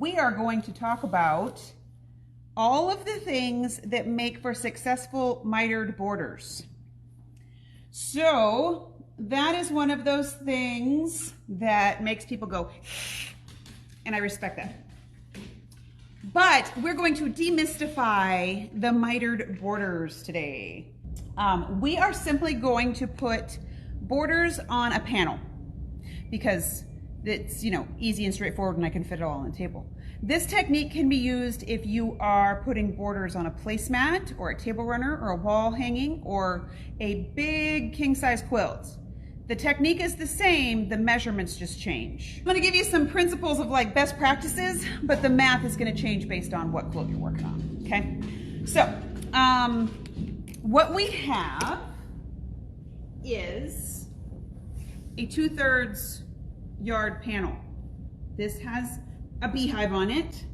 We are going to talk about all of the things that make for successful mitered borders. So that is one of those things that makes people go, and I respect that. But we're going to demystify the mitered borders today. We are simply going to put borders on a panel because it's, easy and straightforward and I can fit it all on the table. This technique can be used if you are putting borders on a placemat or a table runner or a wall hanging or a big king-size quilt. The technique is the same, the measurements just change. I'm gonna give you some principles of best practices, but the math is gonna change based on what quilt you're working on, okay? So, what we have is a 2/3 yard panel. This has a beehive on it,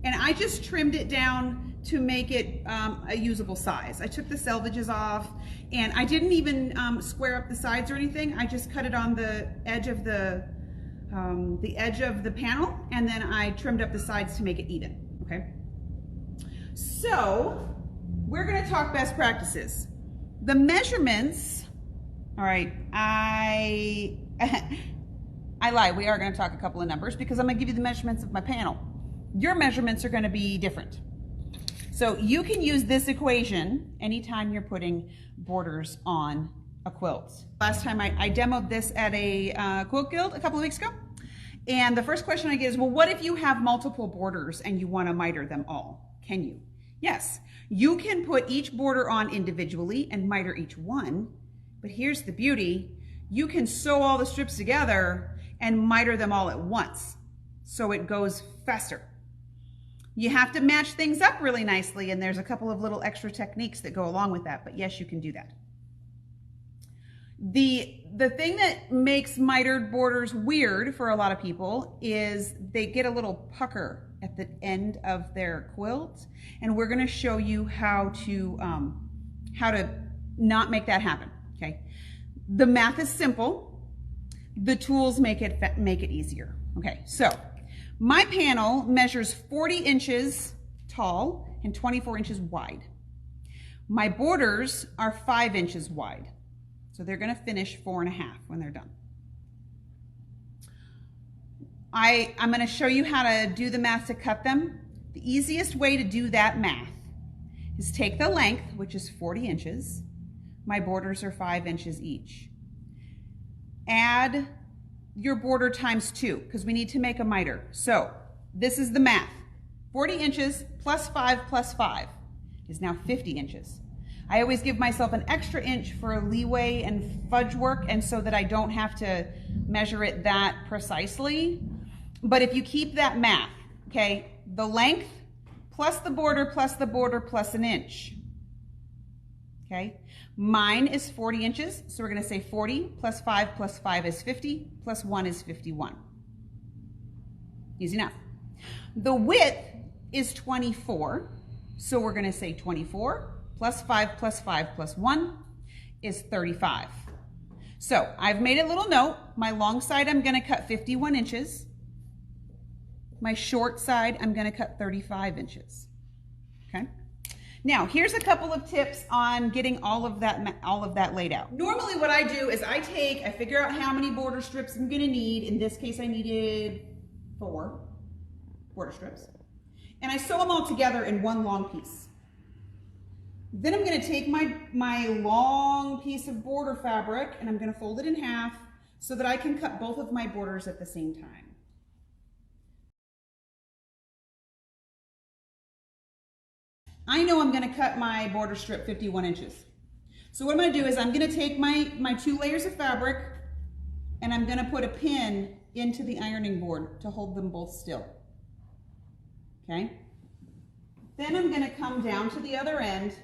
and I just trimmed it down to make it a usable size. I took the selvages off, and I didn't even square up the sides or anything. I just cut it on the edge of the panel, and then I trimmed up the sides to make it even. Okay. So we're going to talk best practices. The measurements. All right, I lied. We are going to talk a couple of numbers because I'm going to give you the measurements of my panel. Your measurements are going to be different. So you can use this equation anytime you're putting borders on a quilt. Last time I demoed this at a quilt guild a couple of weeks ago. And the first question I get is, well, what if you have multiple borders and you want to miter them all? Can you? Yes. You can put each border on individually and miter each one. But here's the beauty. You can sew all the strips together and miter them all at once, so it goes faster. You have to match things up really nicely, and there's a couple of little extra techniques that go along with that, but yes, you can do that. The thing that makes mitered borders weird for a lot of people is they get a little pucker at the end of their quilt, and we're going to show you how to not make that happen. Okay, the math is simple. The tools make it easier. Okay, so my panel measures 40 inches tall and 24 inches wide. My borders are 5 inches wide, so they're going to finish 4.5 when they're done. I'm going to show you how to do the math to cut them. The easiest way to do that math is take the length, which is 40 inches. My borders are 5 inches each. Add your border times 2 because we need to make a miter. So this is the math. 40 inches plus 5 is now 50 inches. I always give myself an extra inch for leeway and fudge work, and so that I don't have to measure it that precisely. But if you keep that math, okay, the length plus the border plus an inch. Okay, mine is 40 inches, so we're going to say 40 plus 5 is 50, plus 1 is 51. Easy enough. The width is 24, so we're going to say 24 plus 5 plus 1 is 35. So I've made a little note. My long side I'm going to cut 51 inches. My short side I'm going to cut 35 inches. Okay. Now, here's a couple of tips on getting all of that laid out. Normally what I do is I figure out how many border strips I'm gonna need. In this case, I needed 4 border strips. And I sew them all together in one long piece. Then I'm gonna take my long piece of border fabric and I'm gonna fold it in half so that I can cut both of my borders at the same time. I know I'm going to cut my border strip 51 inches. So what I'm going to do is I'm going to take my 2 layers of fabric and I'm going to put a pin into the ironing board to hold them both still. Okay? Then I'm going to come down to the other end.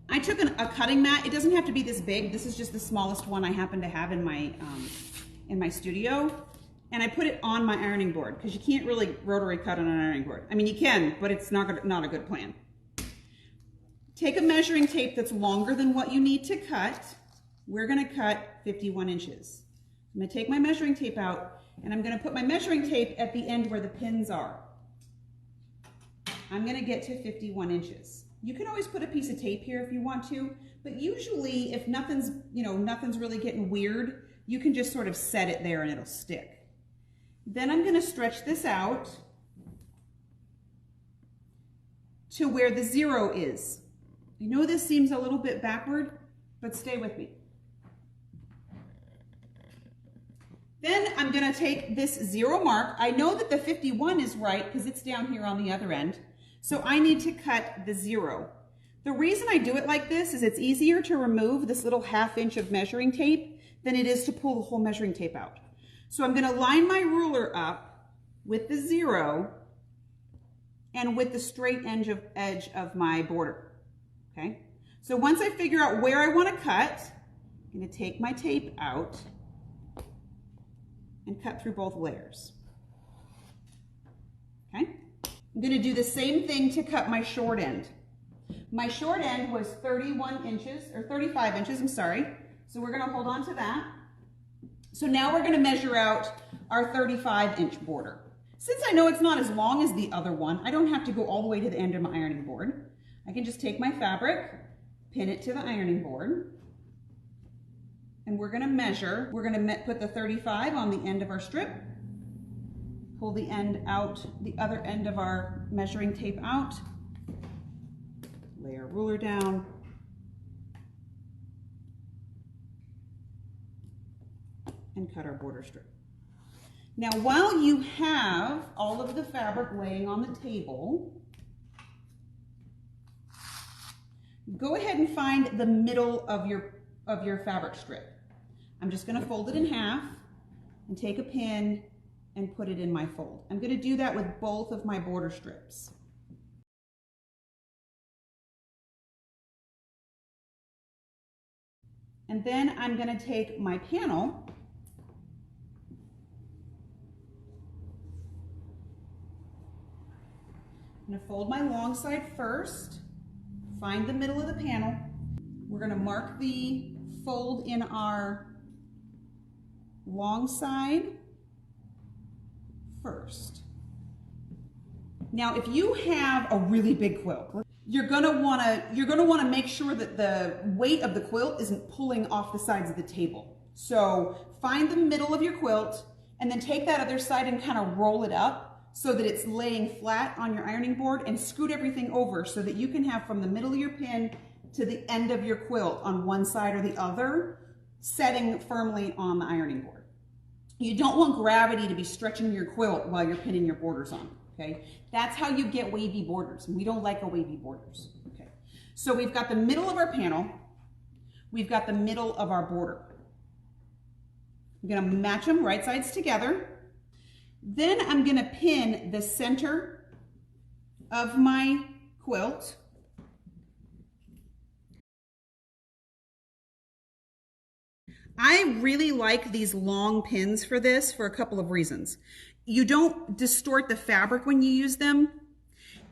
I took a cutting mat. It doesn't have to be this big. This is just the smallest one I happen to have in my studio. And I put it on my ironing board because you can't really rotary cut on an ironing board. I mean, you can, but it's not a good plan. Take a measuring tape that's longer than what you need to cut. We're going to cut 51 inches. I'm going to take my measuring tape out And I'm gonna put my measuring tape at the end where the pins are. I'm gonna get to 51 inches. You can always put a piece of tape here if you want to, but usually if nothing's, nothing's really getting weird, you can just sort of set it there and it'll stick. Then I'm gonna stretch this out to where the 0 is. I know this seems a little bit backward, but stay with me. Then I'm gonna take this 0 mark. I know that the 51 is right because it's down here on the other end. So I need to cut the 0. The reason I do it like this is it's easier to remove this little 1/2 inch of measuring tape than it is to pull the whole measuring tape out. So I'm gonna line my ruler up with the 0 and with the straight edge of my border, okay? So once I figure out where I wanna cut, I'm gonna take my tape out and cut through both layers, okay? I'm gonna do the same thing to cut my short end. My short end was 31 inches, or 35 inches, I'm sorry. So we're gonna hold on to that. So now we're gonna measure out our 35-inch border. Since I know it's not as long as the other one, I don't have to go all the way to the end of my ironing board. I can just take my fabric, pin it to the ironing board, and we're gonna measure. We're gonna put the 35 on the end of our strip, pull the end out, the other end of our measuring tape out, lay our ruler down, and cut our border strip. Now, while you have all of the fabric laying on the table, go ahead and find the middle of your fabric strip. I'm just gonna fold it in half and take a pin and put it in my fold. I'm gonna do that with both of my border strips. And then I'm gonna take my panel I'm gonna fold my long side first, find the middle of the panel. We're gonna mark the fold in our long side first. Now, if you have a really big quilt, you're gonna wanna make sure that the weight of the quilt isn't pulling off the sides of the table. So find the middle of your quilt and then take that other side and kind of roll it up so that it's laying flat on your ironing board, and scoot everything over so that you can have from the middle of your pin to the end of your quilt on one side or the other, setting firmly on the ironing board. You don't want gravity to be stretching your quilt while you're pinning your borders on, okay? That's how you get wavy borders. We don't like a wavy borders, okay? So we've got the middle of our panel, we've got the middle of our border. I'm gonna match them right sides together. Then I'm gonna pin the center of my quilt. I really like these long pins for this for a couple of reasons. You don't distort the fabric when you use them.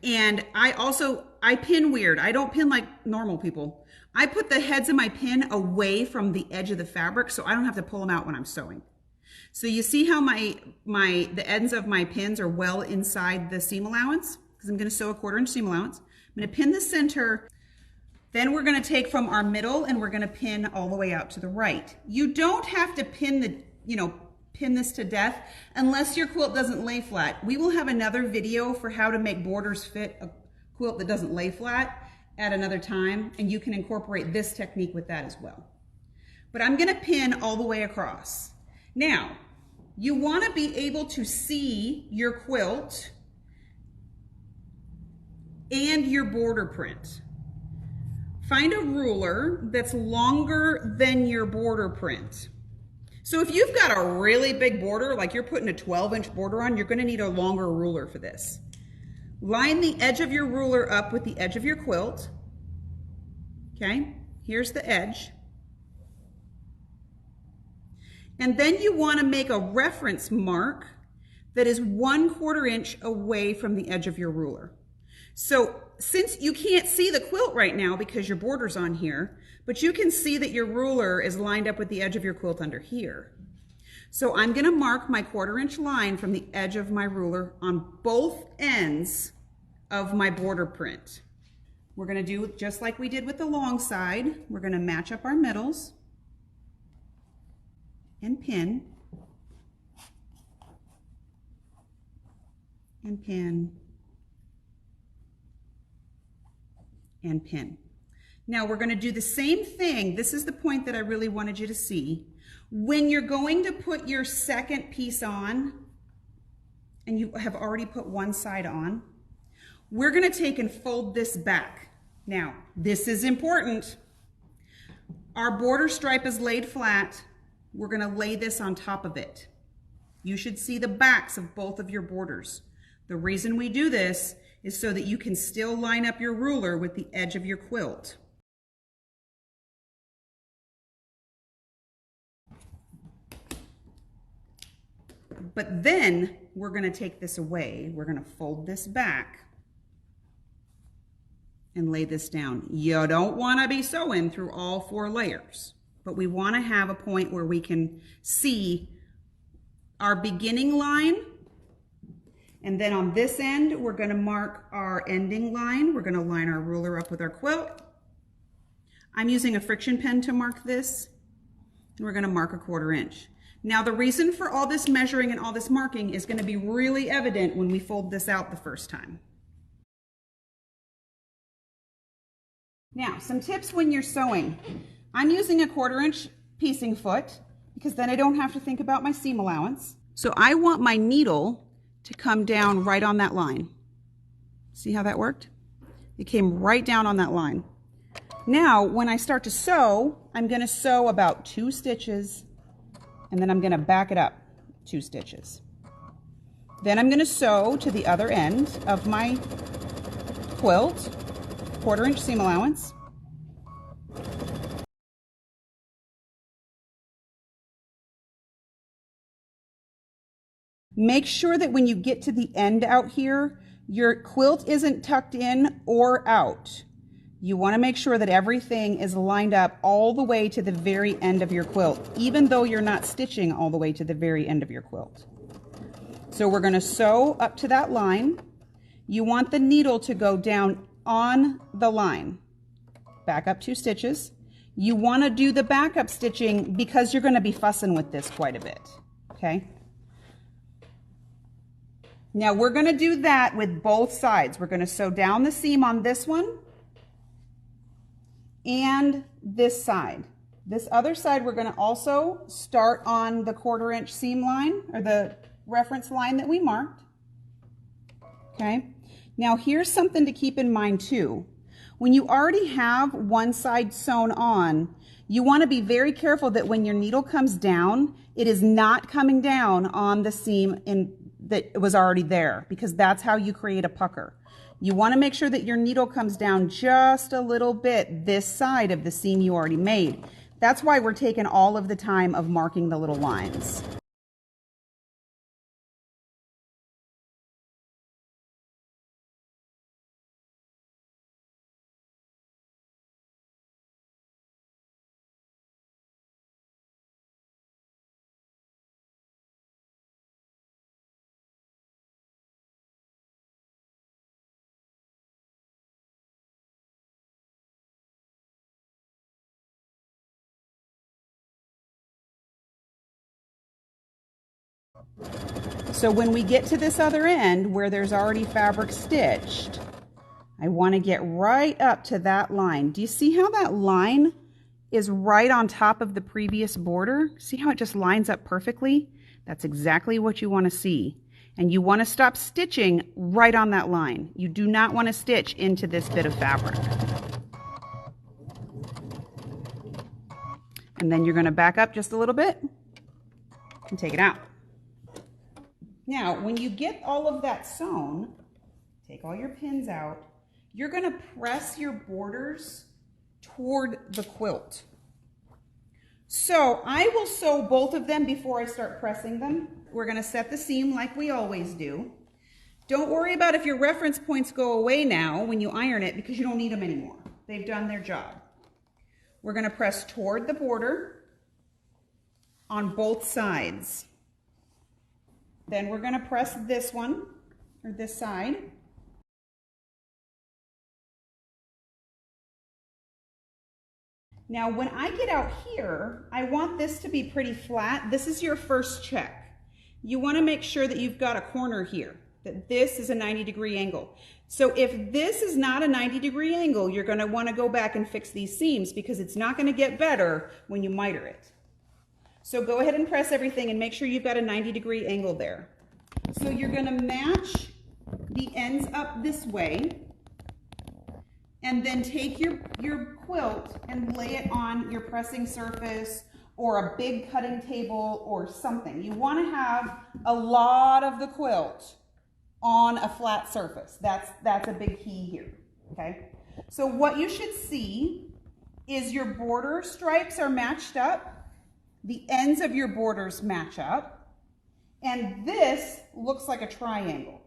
And I pin weird. I don't pin like normal people. I put the heads of my pin away from the edge of the fabric so I don't have to pull them out when I'm sewing. So you see how the ends of my pins are well inside the seam allowance, because I'm going to sew a 1/4 inch seam allowance. I'm going to pin the center. Then we're going to take from our middle and we're going to pin all the way out to the right. You don't have to pin pin this to death unless your quilt doesn't lay flat. We will have another video for how to make borders fit a quilt that doesn't lay flat at another time, and you can incorporate this technique with that as well. But I'm going to pin all the way across. Now, you want to be able to see your quilt and your border print. Find a ruler that's longer than your border print. So if you've got a really big border, like you're putting a 12-inch border on, you're going to need a longer ruler for this. Line the edge of your ruler up with the edge of your quilt. Okay, here's the edge. And then you want to make a reference mark that is 1/4 inch away from the edge of your ruler. So since you can't see the quilt right now because your border's on here, but you can see that your ruler is lined up with the edge of your quilt under here. So I'm gonna mark my 1/4 inch line from the edge of my ruler on both ends of my border print. We're gonna do just like we did with the long side. We're gonna match up our middles and pin, and pin, and pin. Now we're going to do the same thing. This is the point that I really wanted you to see. When you're going to put your second piece on, and you have already put one side on, we're going to take and fold this back. Now, this is important. Our border stripe is laid flat. We're going to lay this on top of it. You should see the backs of both of your borders. The reason we do this is so that you can still line up your ruler with the edge of your quilt. But then we're going to take this away. We're going to fold this back and lay this down. You don't want to be sewing through all 4 layers, but we want to have a point where we can see our beginning line. And then on this end, we're going to mark our ending line. We're going to line our ruler up with our quilt. I'm using a friction pen to mark this. We're going to mark a 1/4 inch. Now the reason for all this measuring and all this marking is going to be really evident when we fold this out the first time. Now, some tips when you're sewing. I'm using a 1/4 inch piecing foot because then I don't have to think about my seam allowance. So I want my needle to come down right on that line. See how that worked? It came right down on that line. Now, when I start to sew, I'm going to sew about 2 stitches, and then I'm going to back it up 2 stitches. Then I'm going to sew to the other end of my quilt, 1/4 inch seam allowance. Make sure that when you get to the end out here, your quilt isn't tucked in or out. You want to make sure that everything is lined up all the way to the very end of your quilt, even though you're not stitching all the way to the very end of your quilt. So we're going to sew up to that line. You want the needle to go down on the line. Back up 2 stitches. You want to do the backup stitching because you're going to be fussing with this quite a bit. Okay? Now we're going to do that with both sides. We're going to sew down the seam on this one and this side. This other side we're going to also start on the 1/4 inch seam line, or the reference line that we marked. Okay. Now here's something to keep in mind too. When you already have one side sewn on, you want to be very careful that when your needle comes down, it is not coming down on the seam that was already there, because that's how you create a pucker. You want to make sure that your needle comes down just a little bit this side of the seam you already made. That's why we're taking all of the time of marking the little lines. So when we get to this other end where there's already fabric stitched, I want to get right up to that line. Do you see how that line is right on top of the previous border? See how it just lines up perfectly? That's exactly what you want to see. And you want to stop stitching right on that line. You do not want to stitch into this bit of fabric. And then you're going to back up just a little bit and take it out. Now, when you get all of that sewn, take all your pins out, you're going to press your borders toward the quilt. So I will sew both of them before I start pressing them. We're going to set the seam like we always do. Don't worry about if your reference points go away now when you iron it, because you don't need them anymore. They've done their job. We're going to press toward the border. on both sides. Then we're going to press this one, or this side. Now, when I get out here, I want this to be pretty flat. This is your first check. You want to make sure that you've got a corner here, that this is a 90-degree angle. So if this is not a 90-degree angle, you're going to want to go back and fix these seams because it's not going to get better when you miter it. So go ahead and press everything and make sure you've got a 90-degree angle there. So you're going to match the ends up this way, and then take your quilt and lay it on your pressing surface or a big cutting table or something. You want to have a lot of the quilt on a flat surface. That's a big key here, okay? So what you should see is your border stripes are matched up, the ends of your borders match up, and this looks like a triangle.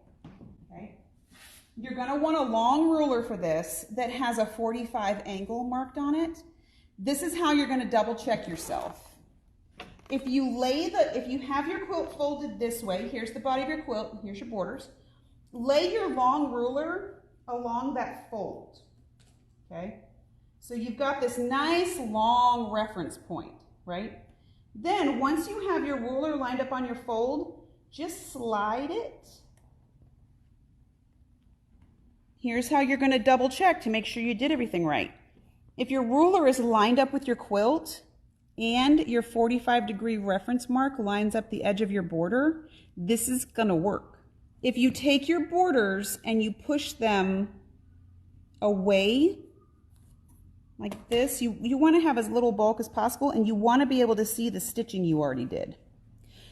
You're going to want a long ruler for this that has a 45 angle marked on it. This is how you're going to double check yourself. If you have your quilt folded this way, here's the body of your quilt, here's your borders. Lay your long ruler along that fold, okay? So you've got this nice long reference point, right? Then once you have your ruler lined up on your fold, just slide it. Here's how you're going to double check to make sure you did everything right. If your ruler is lined up with your quilt and your 45-degree reference mark lines up the edge of your border, this is going to work. If you take your borders and you push them away like this, you want to have as little bulk as possible, and you want to be able to see the stitching you already did.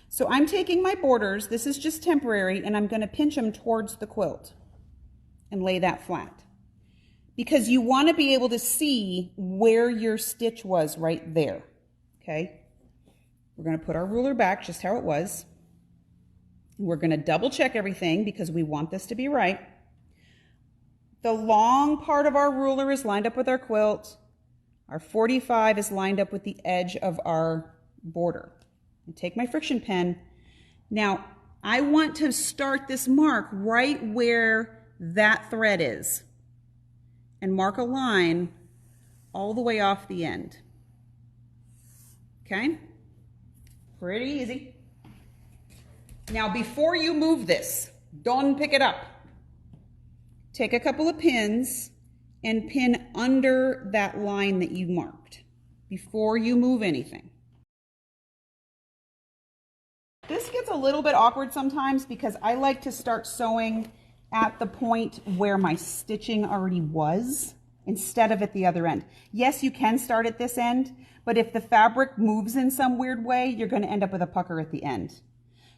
So I'm taking my borders, this is just temporary, and I'm going to pinch them towards the quilt and lay that flat, because you want to be able to see where your stitch was right there, okay? We're going to put our ruler back just how it was. We're going to double check everything because we want this to be right. The long part of our ruler is lined up with our quilt. Our 45 is lined up with the edge of our border. I take my friction pen. Now, I want to start this mark right where that thread is and mark a line all the way off the end. Okay? Pretty easy. Now, before you move this, don't pick it up. Take a couple of pins and pin under that line that you marked before you move anything. This gets a little bit awkward sometimes because I like to start sewing at the point where my stitching already was instead of at the other end. Yes, you can start at this end, but if the fabric moves in some weird way, you're going to end up with a pucker at the end.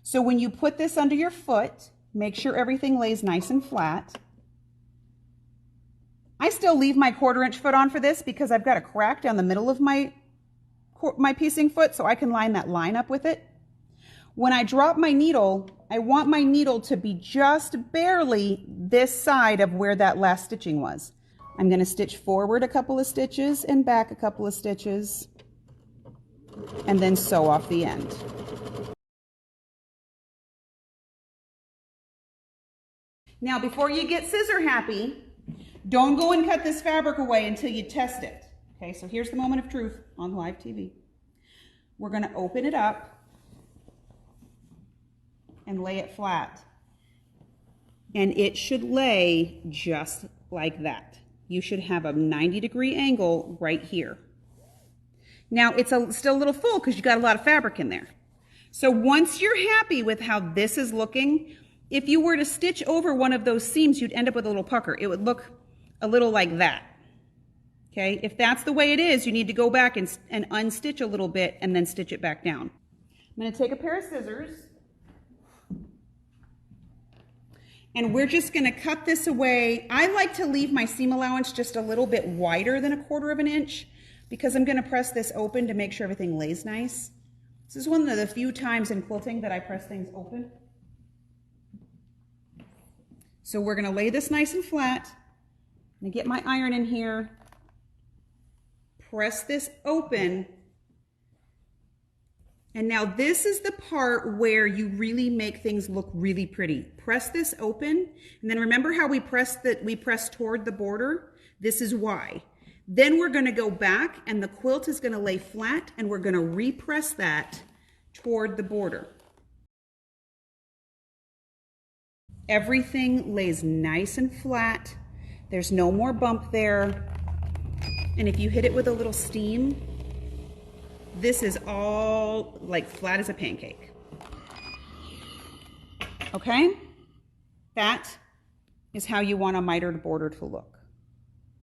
So when you put this under your foot, make sure everything lays nice and flat. I still leave my 1/4-inch foot on for this because I've got a crack down the middle of my piecing foot, so I can line that line up with it. When I drop my needle, I want my needle to be just barely this side of where that last stitching was. I'm going to stitch forward a couple of stitches and back a couple of stitches, and then sew off the end. Now, before you get scissor happy, don't go and cut this fabric away until you test it. Okay, so here's the moment of truth on live TV. We're going to open it up and lay it flat. And it should lay just like that. You should have a 90-degree angle right here. Now, it's still a little full because you got a lot of fabric in there. So once you're happy with how this is looking, if you were to stitch over one of those seams, you'd end up with a little pucker. It would look a little like that. Okay, if that's the way it is, you need to go back and unstitch a little bit and then stitch it back down. I'm going to take a pair of scissors, and we're just going to cut this away. I like to leave my seam allowance just a little bit wider than 1/4 inch because I'm going to press this open to make sure everything lays nice. This is one of the few times in quilting that I press things open. So we're going to lay this nice and flat. I'm going to get my iron in here, press this open, And now this is the part where you really make things look really pretty. Press this open, and then remember how we press toward the border? This is why. Then we're gonna go back and the quilt is gonna lay flat and we're gonna repress that toward the border. Everything lays nice and flat. There's no more bump there. And if you hit it with a little steam, this is all like flat as a pancake. Okay? That is how you want a mitered border to look.